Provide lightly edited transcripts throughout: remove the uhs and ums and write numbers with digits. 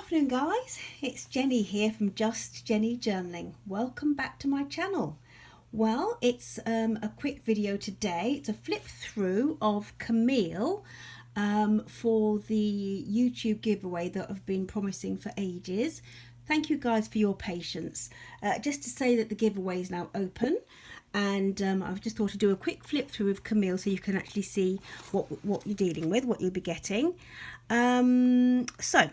afternoon, guys. It's Jenny here from Just Jenny Journaling. Welcome back to my channel. Well, it's a quick video today. It's a flip through of Camille for the YouTube giveaway that I've been promising for ages. Thank you guys for your patience. Just to say that the giveaway is now open, and I've just thought to do a quick flip through of Camille so you can actually see what you're dealing with, what you'll be getting. So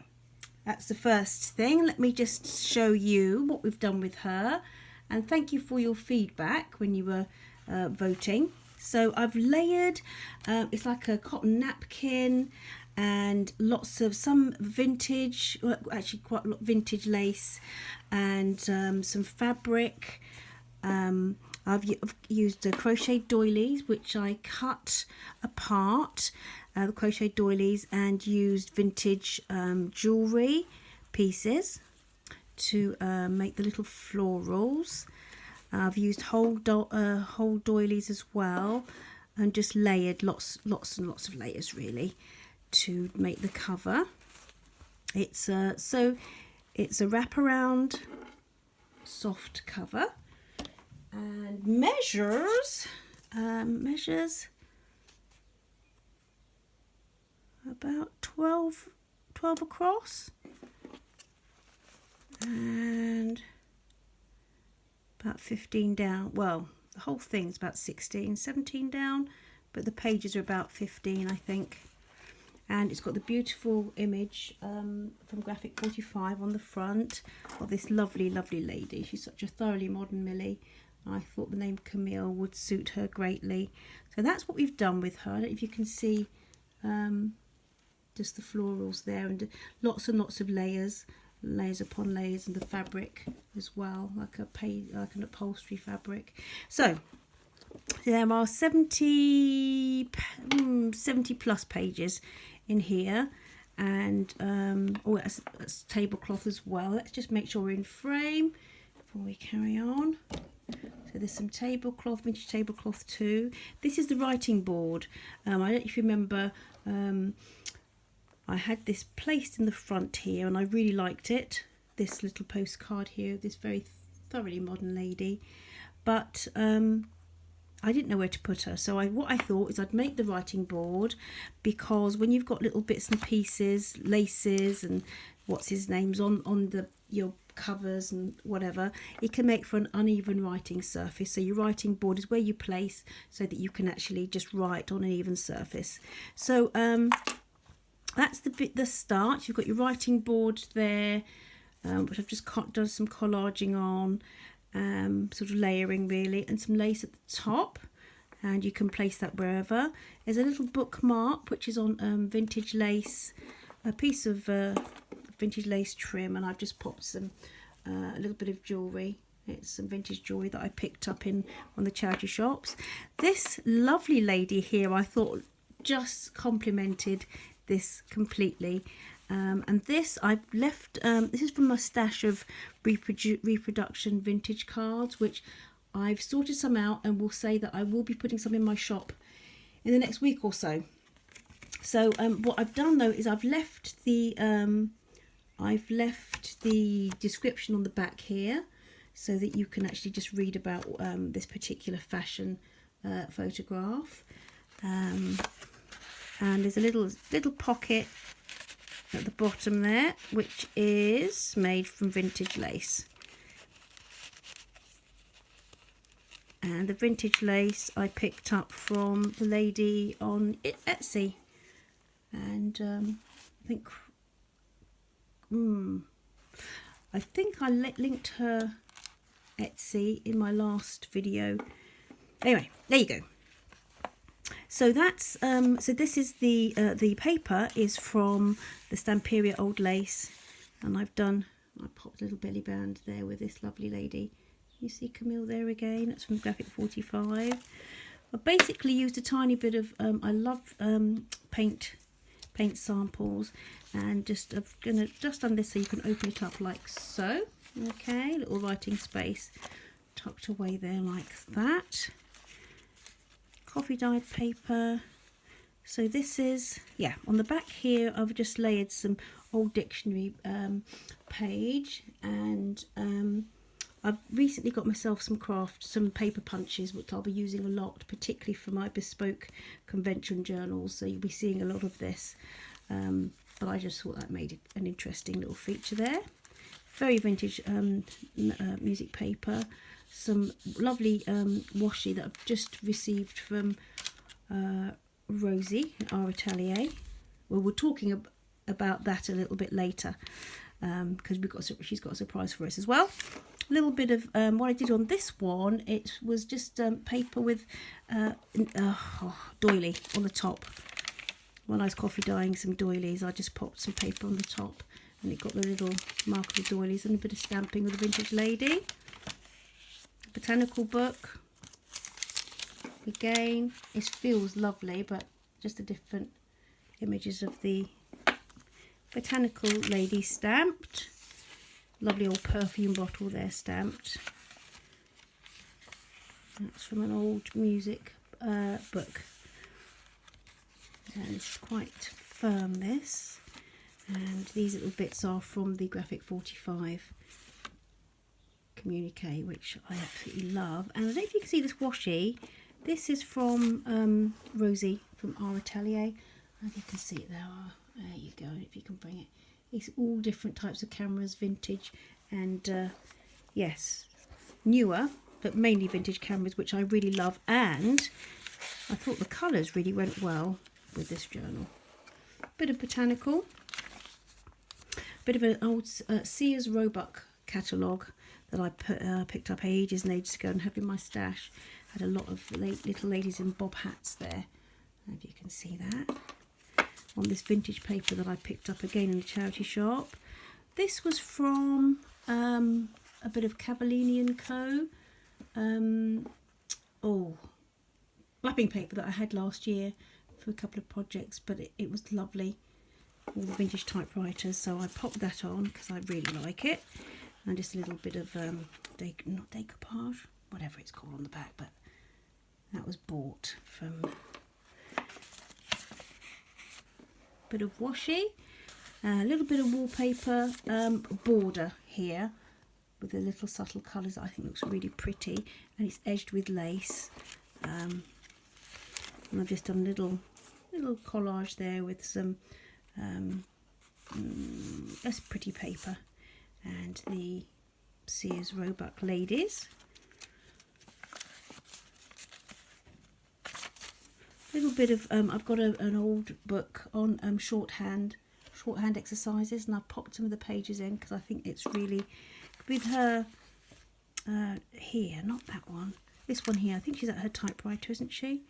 that's the first thing. Let me just show you what we've done with her, and thank you for your feedback when you were voting. So I've layered, it's like a cotton napkin, and lots of some vintage, well, actually quite a lot of vintage lace, and some fabric. I've used crochet doilies, which I cut apart, the crochet doilies, and used vintage jewellery pieces to make the little florals. I've used whole doilies as well, and just layered lots and lots of layers really to make the cover. It's so it's a wraparound soft cover, and measures about 12 across and about 15 down. Well, the whole thing's about 17 down, but the pages are about 15, I think. And it's got the beautiful image from Graphic 45 on the front of this lovely lady. She's such a thoroughly modern Millie. I thought the name Camille would suit her greatly. So that's what we've done with her. I don't know if you can see just the florals there, and lots and lots of layers upon layers, and the fabric as well, like an upholstery fabric. So there are 70 plus pages in here, and oh, that's tablecloth as well. Let's just make sure we're in frame before we carry on. So there's some tablecloth, vintage tablecloth too. This is the writing board. I don't know if you remember, I had this placed in the front here, and I really liked it. This little postcard here, this very thoroughly modern lady, but I didn't know where to put her. So what I thought is I'd make the writing board, because when you've got little bits and pieces, laces and what's his names on your covers and whatever, it can make for an uneven writing surface. So your writing board is where you place so that you can actually just write on an even surface. So that's the start. You've got your writing board there, which I've just done some collaging on, sort of layering really, and some lace at the top, and you can place that wherever. There's a little bookmark which is on vintage lace, a piece of vintage lace trim, and I've just popped some a little bit of jewellery. It's some vintage jewellery that I picked up in on the charity shops. This lovely lady here, I thought just complemented this completely. And this I've left, this is from my stash of reproduction vintage cards, which I've sorted some out, and will say that I will be putting some in my shop in the next week or so. So what I've done though is I've left the description on the back here, so that you can actually just read about this particular fashion photograph. And there's a little pocket at the bottom there, which is made from vintage lace. And the vintage lace I picked up from the lady on Etsy, and I think I linked her Etsy in my last video. Anyway, there you go. So that's so this is the paper is from the Stamperia Old Lace, and I popped a little belly band there with this lovely lady. You see Camille there again. That's from Graphic 45. I basically used a tiny bit of I love paint samples, and I'm gonna just done this so you can open it up like so. Okay, little writing space tucked away there like that. Coffee dyed paper, So this is, yeah, on the back here I've just layered some old dictionary page, and I've recently got myself some paper punches, which I'll be using a lot, particularly for my bespoke convention journals, so you'll be seeing a lot of this, but I just thought that made it an interesting little feature there. Very vintage music paper, some lovely washi that I've just received from Rosie at our atelier. Well, we're talking about that a little bit later, because she's got a surprise for us as well. A little bit of what I did on this one, it was just paper with doily on the top. When I was coffee dyeing some doilies, I just popped some paper on the top, and it got the little mark of the doilies, and a bit of stamping with a vintage lady. Botanical book. Again, it feels lovely, but just the different images of the botanical lady stamped. Lovely old perfume bottle there stamped. That's from an old music book. And it's quite firm, this. And these little bits are from the Graphic 45 communique, which I absolutely love. And I don't know if you can see this washi. This is from Rosie from our atelier. I think you can see it there. There you go, if you can bring it. It's all different types of cameras, vintage and yes, newer, but mainly vintage cameras, which I really love. And I thought the colours really went well with this journal. Bit of botanical, bit of an old Sears Roebuck catalogue that I picked up ages and ages ago and have in my stash. Had a lot of little ladies in bob hats there, if you can see that. On this vintage paper that I picked up again in the charity shop. This was from a bit of Cavallini & Co. Wrapping paper that I had last year for a couple of projects, but it was lovely. All the vintage typewriters, so I popped that on because I really like it. And just a little bit of, not decoupage, whatever it's called on the back, but that was bought from... Bit of washi, a little bit of wallpaper border here with the little subtle colours that I think looks really pretty, and it's edged with lace. And I've just done a little collage there with some that's pretty paper, and the Sears Roebuck ladies. Little bit of I've got an old book on shorthand exercises, and I've popped some of the pages in because I think it's really with her here, not that one, this one here. I think she's at her typewriter, isn't she?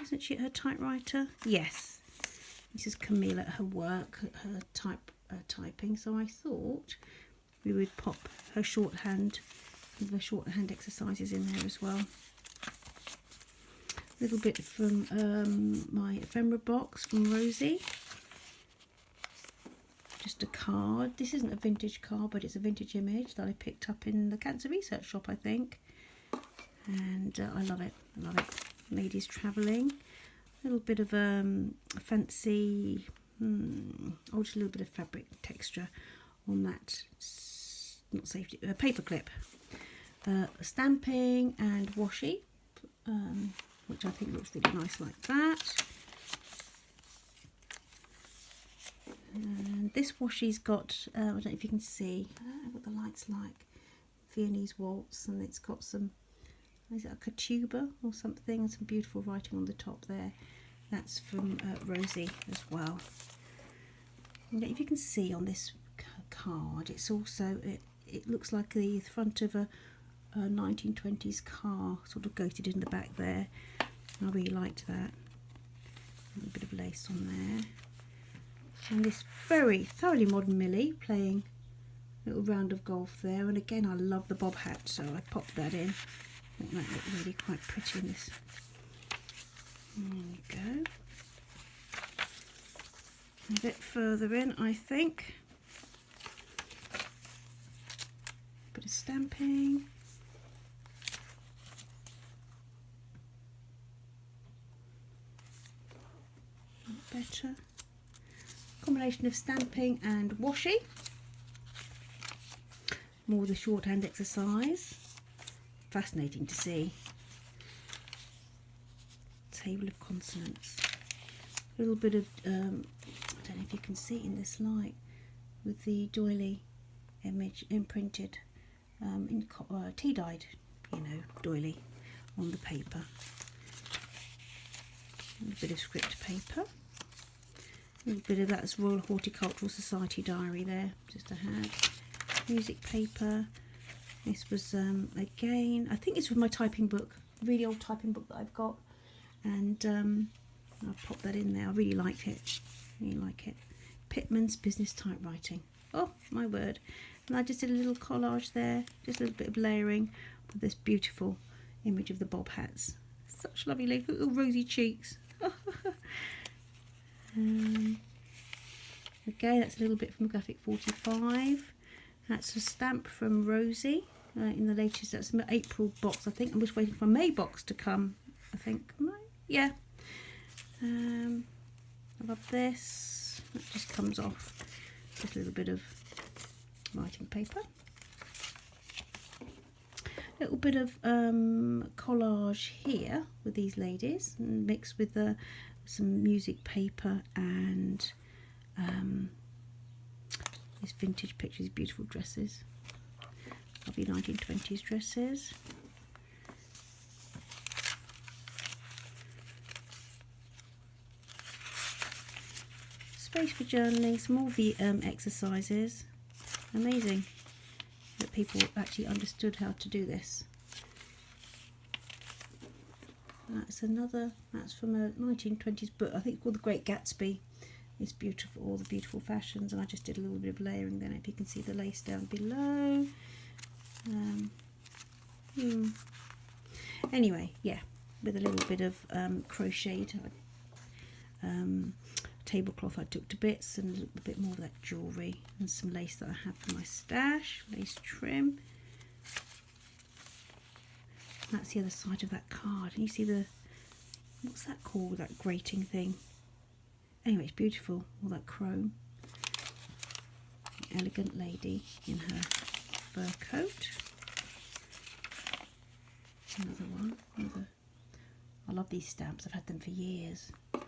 Isn't she at her typewriter? Yes, this is Camille at her work, at her typing. So I thought we would pop her shorthand with the shorthand exercises in there as well. Little bit from my ephemera box from Rosie. Just a card. This isn't a vintage card, but it's a vintage image that I picked up in the Cancer Research Shop, I think. And I love it. I love it. Ladies travelling. A little bit of fancy, just a little bit of fabric texture on that. Not safety. Paper clip. Stamping and washi. Which I think looks really nice like that. And this washi's got, I don't know if you can see, I don't know what the light's like, Viennese waltz, and it's got some, is it like a tuba or something, and some beautiful writing on the top there. That's from Rosie as well. And if you can see on this card, it's also, it looks like the front of a 1920s car, sort of goated in the back there. I really liked that. A little bit of lace on there. And this very thoroughly modern Millie playing a little round of golf there. And again, I love the bob hat, so I popped that in. I think that looked really quite pretty in this. There you go. A bit further in, I think. Bit of stamping. better. Combination of stamping and washi. More of the shorthand exercise. Fascinating to see. Table of consonants. A little bit of, I don't know if you can see in this light, with the doily image imprinted in tea-dyed, you know, doily on the paper. A bit of script paper. A little bit of that's Royal Horticultural Society diary there, just to have. Music paper. This was again, I think it's from my typing book, really old typing book that I've got, and I'll pop that in there. I really like it. Really like it. Pitman's Business Typewriting. Oh my word! And I just did a little collage there, just a little bit of layering with this beautiful image of the bob hats. Such lovely little rosy cheeks. Okay, that's a little bit from Graphic 45. That's a stamp from Rosie in the latest, that's an April box, I think. I'm just waiting for May box to come, I think. Yeah. I love this. That just comes off. Just a little bit of writing paper. A little bit of collage here with these ladies, mixed with some music paper and these vintage pictures, beautiful dresses, lovely 1920s dresses. Space for journaling, some more exercises. Amazing that people actually understood how to do this. That's another, that's from a 1920s book, I think called The Great Gatsby. It's beautiful, all the beautiful fashions, and I just did a little bit of layering then, if you can see the lace down below. Anyway, yeah, with a little bit of crocheted tablecloth I took to bits, and a little bit more of that jewellery, and some lace that I have for my stash, lace trim. That's the other side of that card, and you see the, what's that called, that grating thing? Anyway, it's beautiful, all that chrome. Elegant lady in her fur coat. Another one. I love these stamps, I've had them for years. I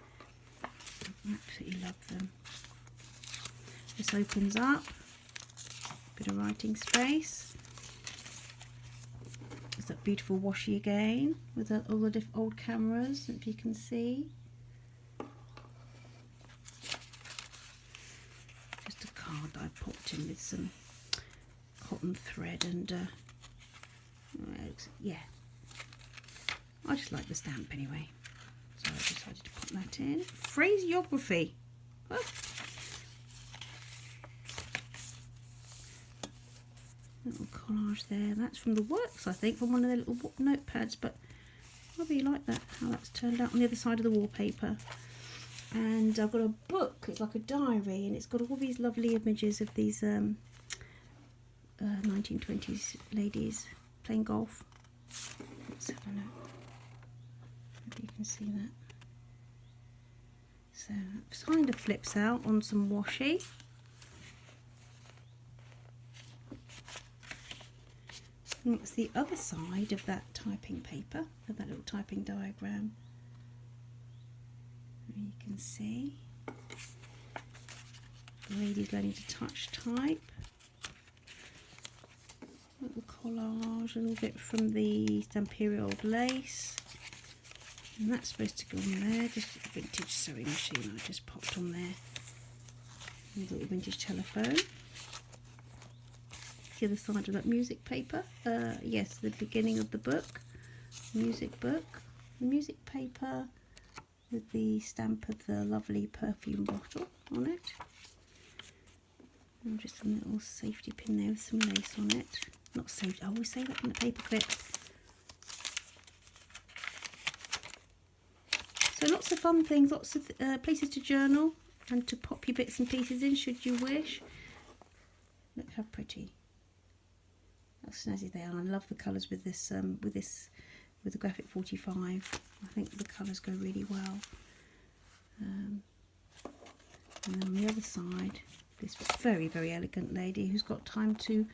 absolutely love them. This opens up, bit of writing space. There's that beautiful washi again, with all the old cameras, if you can see. That I popped in with some cotton thread, and yeah, I just like the stamp anyway, so I decided to put that in. Phraseography. Oh. Little collage there. That's from the Works, I think, from one of the little notepads, but I really like that, how that's turned out on the other side of the wallpaper. And I've got a book, it's like a diary, and it's got all these lovely images of these 1920s ladies playing golf. Let's have a look. Maybe you can see that. So it kind of flips out on some washi. And it's the other side of that typing paper, of that little typing diagram. You can see the lady's learning to touch type. Little collage, a little bit from the Stamperia old lace, and that's supposed to go on there. Just a vintage sewing machine I just popped on there. A little vintage telephone. The other side of that music paper. Yes, the beginning of the book, music book, the music paper. With the stamp of the lovely perfume bottle on it. And just a little safety pin there with some lace on it. Not safety, I always say that in the paper clip. So lots of fun things, lots of places to journal and to pop your bits and pieces in should you wish. Look how pretty. How snazzy they are. I love the colours with this with the Graphic 45. I think the colours go really well. And on the other side, this very, very elegant lady who's got time to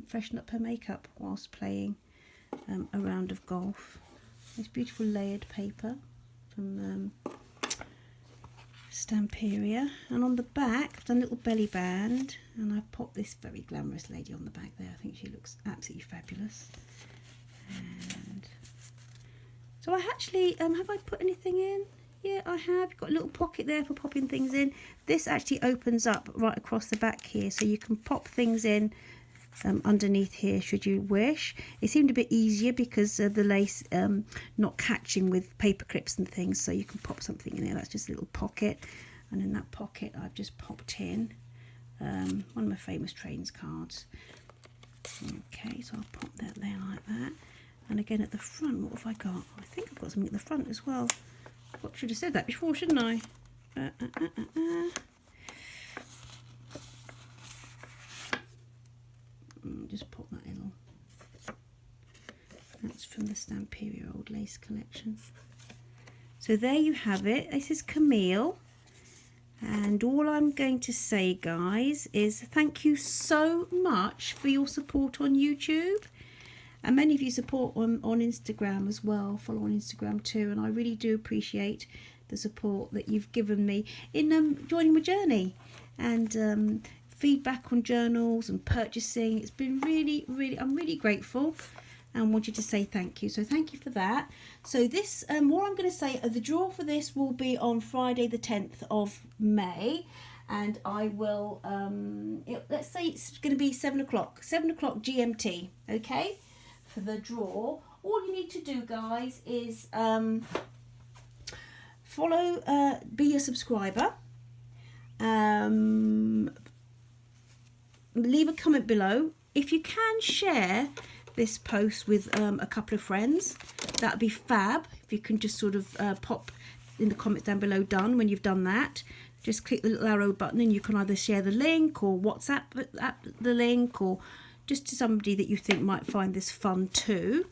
freshen up her makeup whilst playing a round of golf. This beautiful layered paper from Stamperia. And on the back, I've done a little belly band, and I've popped this very glamorous lady on the back there. I think she looks absolutely fabulous. And so I actually, have I put anything in? Yeah, I have. Got a little pocket there for popping things in. This actually opens up right across the back here, so you can pop things in underneath here should you wish. It seemed a bit easier because of the lace not catching with paper clips and things, so you can pop something in there. That's just a little pocket, and in that pocket I've just popped in one of my famous trains cards. Okay, so I'll pop that there like that. And again at the front, what have I got? I think I've got something at the front as well. I should have said that before, shouldn't I? Just pop that in. That's from the Stamperia Old Lace collection. So there you have it. This is Camille. And all I'm going to say, guys, is thank you so much for your support on YouTube. And many of you support on Instagram as well, follow on Instagram too. And I really do appreciate the support that you've given me in joining my journey. And feedback on journals and purchasing. It's been really, really, I'm really grateful and wanted to say thank you. So thank you for that. So this, what I'm going to say, the draw for this will be on Friday the 10th of May. And I will, let's say it's going to be 7 o'clock GMT, okay? For the draw, all you need to do, guys, is follow, be a subscriber, leave a comment below. If you can share this post with a couple of friends, that'd be fab. If you can just sort of pop in the comments down below done when you've done that, just click the little arrow button and you can either share the link or WhatsApp the link, or just to somebody that you think might find this fun too.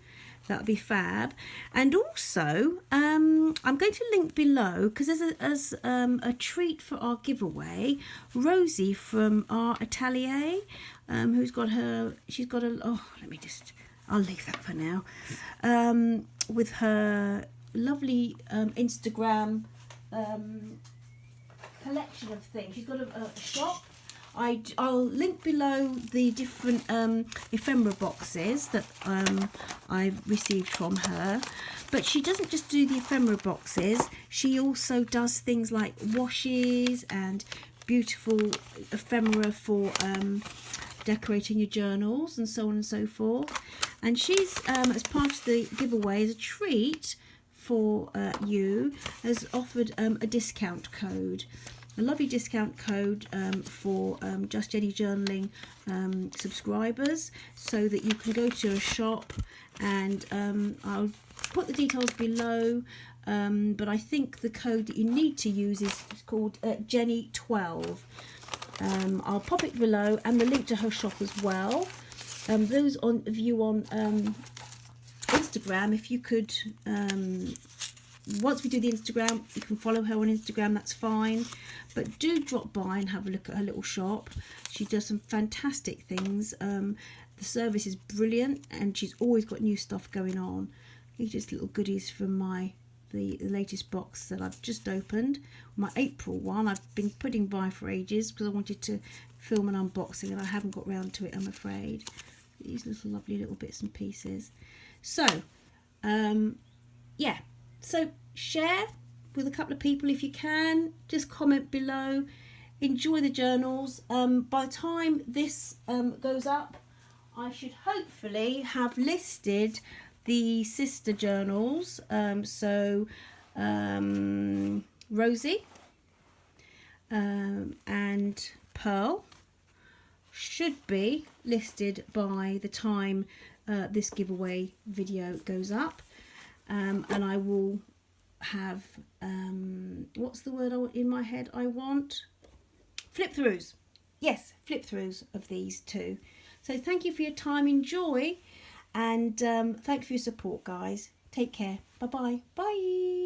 That'd be fab. And also I'm going to link below, because as a treat for our giveaway, Rosie from our atelier, who's got her, she's got a, oh, I'll leave that for now, with her lovely Instagram collection of things. She's got a shop. I'll link below the different ephemera boxes that I've received from her. But she doesn't just do the ephemera boxes, she also does things like washes and beautiful ephemera for decorating your journals and so on and so forth. And she's, as part of the giveaway, as a treat for you, has offered a discount code. A lovely discount code for Just Jenny Journaling subscribers, so that you can go to a shop, and I'll put the details below, but I think the code that you need to use is called Jenny12. I'll pop it below, and the link to her shop as well. Those of you on Instagram, if you could, once we do the Instagram, you can follow her on Instagram, that's fine. But do drop by and have a look at her little shop. She does some fantastic things. The service is brilliant, and she's always got new stuff going on. These are just little goodies from the latest box that I've just opened. My April one, I've been putting by for ages because I wanted to film an unboxing, and I haven't got round to it, I'm afraid. These little lovely little bits and pieces. So, yeah. So share with a couple of people if you can. Just comment below. Enjoy the journals. By the time this goes up, I should hopefully have listed the sister journals. Rosie and Pearl should be listed by the time this giveaway video goes up. And I will have, what's the word in my head I want? Flip-throughs. Yes, flip-throughs of these two. So thank you for your time. Enjoy. And thank you for your support, guys. Take care. Bye-bye. Bye.